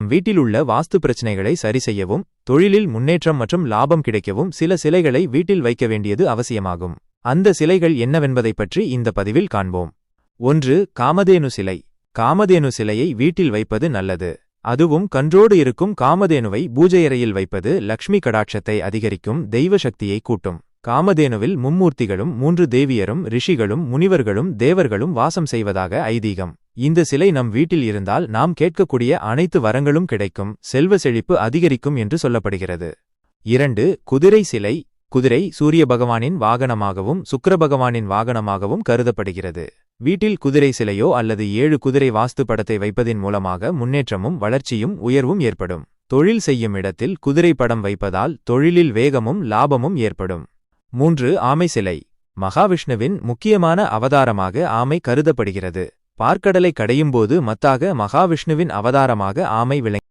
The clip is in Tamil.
வீட்டில் உள்ள வாஸ்து பிரச்சனைகளை சரி செய்யவும், தொழிலில் முன்னேற்றம் மற்றும் லாபம் கிடைக்கவும் சில சிலைகளை வீட்டில் வைக்க வேண்டியது அவசியமாகும். அந்த சிலைகள் என்னவென்பதைப் பற்றி இந்த பதிவில் காண்போம். 1. காமதேனு சிலை. காமதேனு சிலையை வீட்டில் வைப்பது நல்லது. அதுவும் கன்றோடு இருக்கும் காமதேனுவை பூஜையறையில் வைப்பது லக்ஷ்மி கடாட்சத்தை அதிகரிக்கும், தெய்வ சக்தியை கூட்டும். காமதேனுவில் மும்மூர்த்திகளும் 3 தேவியரும் ரிஷிகளும் முனிவர்களும் தேவர்களும் வாசம் செய்வதாக ஐதீகம். இந்த சிலை நம் வீட்டில் இருந்தால் நாம் கேட்கக்கூடிய அனைத்து வரங்களும் கிடைக்கும், செல்வ செழிப்பு அதிகரிக்கும் என்று சொல்லப்படுகிறது. 2. குதிரை சிலை. குதிரை சூரிய பகவானின் வாகனமாகவும் சுக்கிர பகவானின் வாகனமாகவும் கருதப்படுகிறது. வீட்டில் குதிரை சிலையோ அல்லது 7 குதிரை வாஸ்து படத்தை வைப்பதின் மூலமாக முன்னேற்றமும் வளர்ச்சியும் உயர்வும் ஏற்படும். தொழில் செய்யும் இடத்தில் குதிரை படம் வைப்பதால் தொழிலில் வேகமும் லாபமும் ஏற்படும். 3. ஆமை சிலை. மகாவிஷ்ணுவின் முக்கியமான அவதாரமாக ஆமை கருதப்படுகிறது. பார்க்கடலை கடையும்போது மத்தாக மகாவிஷ்ணுவின் அவதாரமாக ஆமை விளங்கி